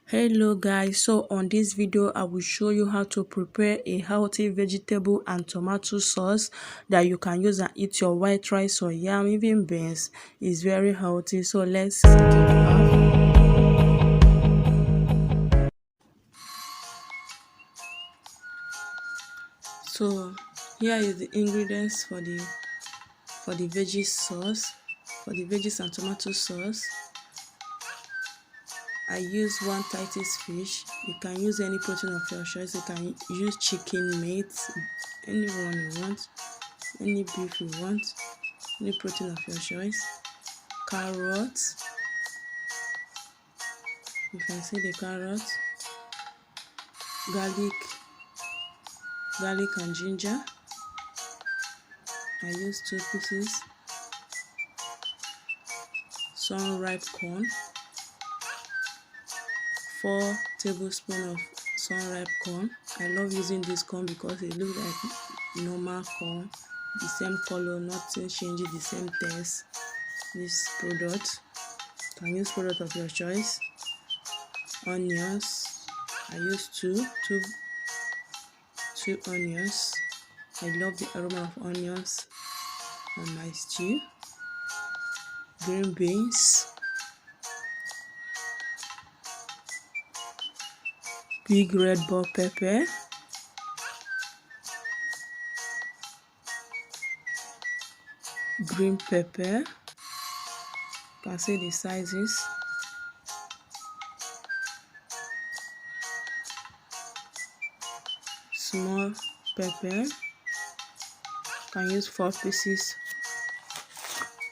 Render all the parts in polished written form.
Hello guys, so on this video I will show you how to prepare a healthy vegetable and tomato sauce that you can use and eat your white rice or yam, even beans. It's very healthy, so let's kick it off. So here is the ingredients for the veggie sauce, for the veggies and tomato sauce. I use one Titus fish. You can use any protein of your choice. You can use chicken, meat, anyone you want, any beef you want, any protein of your choice. Carrots, you can see the carrots. Garlic and ginger. I use 2 pieces. Sun ripe corn. 4 tablespoons of sun ripe corn. I love using this corn because it looks like normal corn, the same color, nothing changes, the same taste. This product, you can use product of your choice. Onions, I use two onions. I love the aroma of onions on my stew. Green beans, big red bell pepper, green pepper, you can see the sizes. Small pepper, you can use 4 pieces.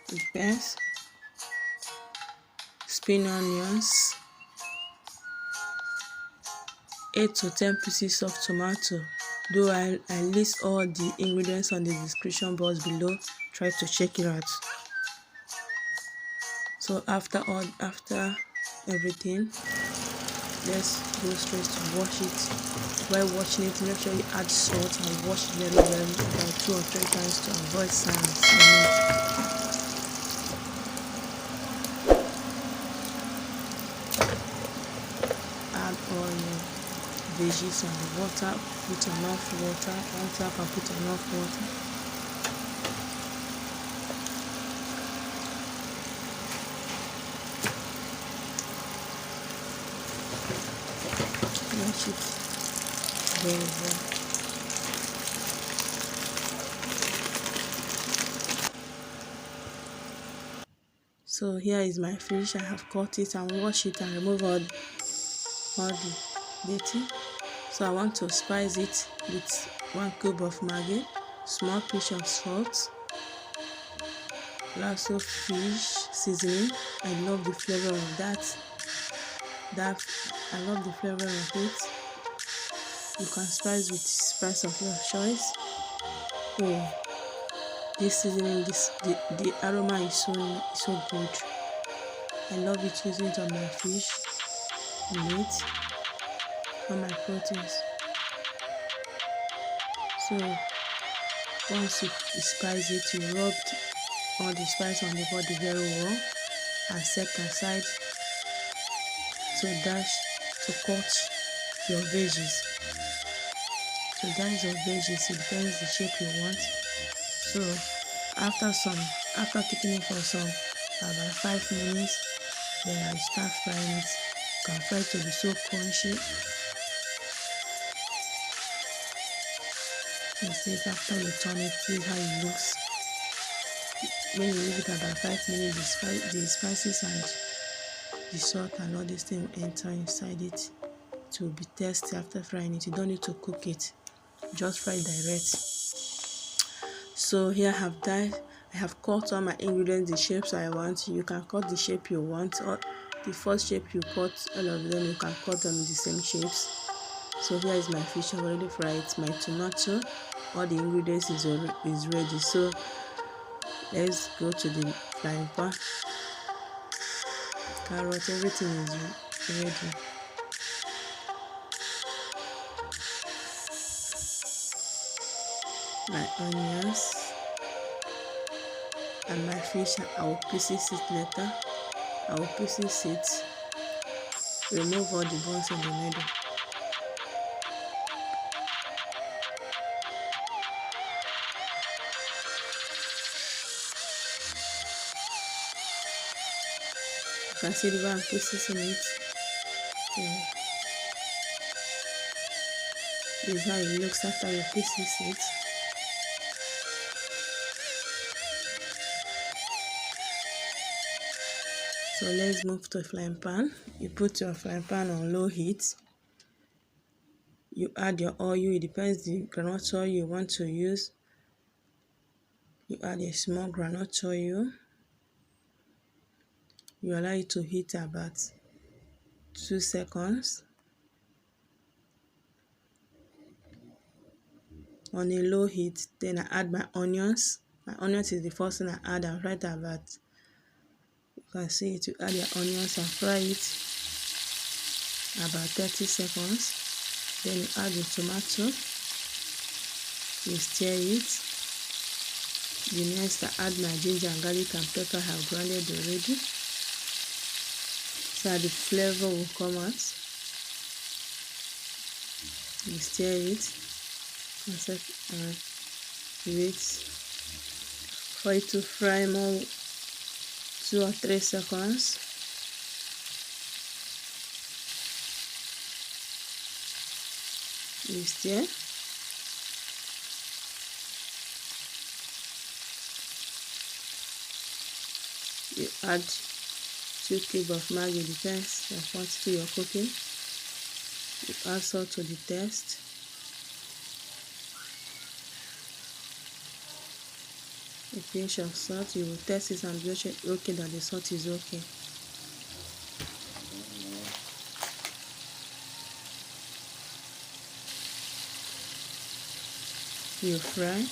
Depends. Spring onions, 8 to 10 pieces of tomato. Though I list all the ingredients on the description box below, try to check it out. So after everything, let's go straight to wash it. While washing it, make sure you add salt and wash very well, about 2 or 3 times to avoid sands. Add all your veggies and the water, put enough water, one tap and put enough water. Wash it very well. So here is my fish. I have cut it and washed it and remove all the dirty. So I want to spice it with 1 cube of Maggi, small pinch of salt, also fish seasoning. I love the flavor of that. I love the flavor of it. You can spice with spice of your choice. Oh, this seasoning, the aroma is so good. I love it using it on my fish, meat, and my proteins. So once you spice it, you rub all the spice on the body very well and set aside to cut your veggies. So that is your veggies. It depends the shape you want. So after cooking it for about 5 minutes, then I start frying it. You can fry it to be so crunchy. You see it after you turn it, see how it looks. When you leave it about 5 minutes, the spices and the salt and all these things enter inside it. It will be tasty after frying it. You don't need to cook it, just fry direct. So here I have cut all my ingredients the shapes I want. You can cut the shape you want, or the first shape you cut, all of them you can cut them in the same shapes. So here is my fish already fried, my tomato, all the ingredients is ready. So let's go to the frying pan. Carrot, everything is ready. My onions and my fish, I will pieces it later. I will pieces it remove all the bones in the middle. You can see the brown pieces in it. Yeah. This is how it looks after you pieces it. So let's move to frying pan. You put your frying pan on low heat. You add your oil. It depends the groundnut oil you want to use. You add a small groundnut oil. You allow it to heat about 2 seconds. On a low heat, then I add my onions. My onions is the first thing I add. I right about, you can see it. You add your onions and fry it about 30 seconds. Then you add your tomato. You stir it. The next I add my ginger and garlic and pepper I have grounded already, so that the flavor will come out. You stir it and wait for it to fry more 2 or 3 seconds. You stir. You add 2 cubes of Maggi, depends on quantity you're cooking. You add salt to the taste. A pinch of salt. You will test it and be okay that the salt is okay. You fry.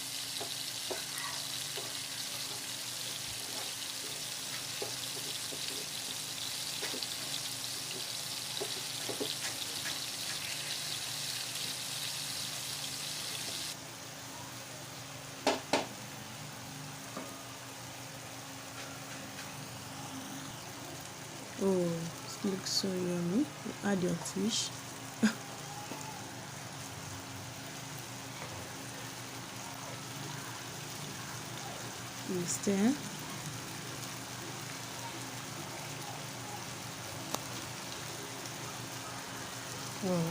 Oh, it looks so yummy. You add your fish. You stir. Oh,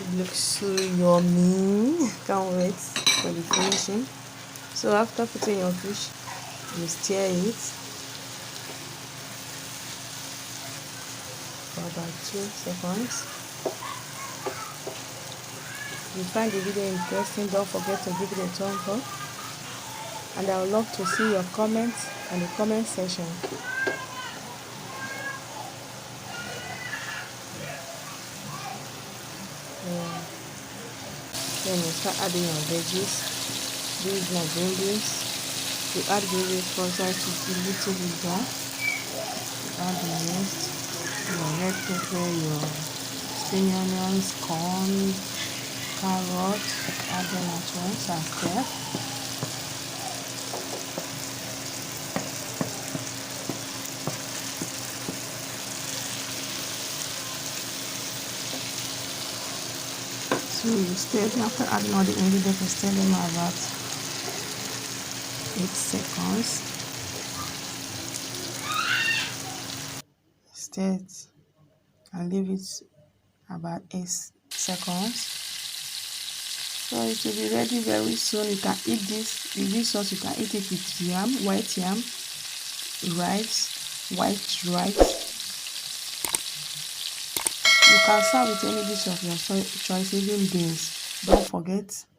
it looks so yummy. Can't wait for the finishing. So after putting your fish, you stir it for about 2 seconds. If you find the video interesting, don't forget to give it a thumbs up. And I would love to see your comments in the comment section. Then you start adding your veggies. These are green beans. You add green beans first, like to a little bit down. You add the rest, your red pepper, your spring onions, corn, carrots. Add them at once and stir. So you stir them after adding all the ingredients. You stir them about 8 seconds. Stir it and leave it about 8 seconds. So it will be ready very soon. You can eat this. With this sauce, you can eat it with yam, white yam, rice, white rice. You can serve with any dish of your choice, even beans. Don't forget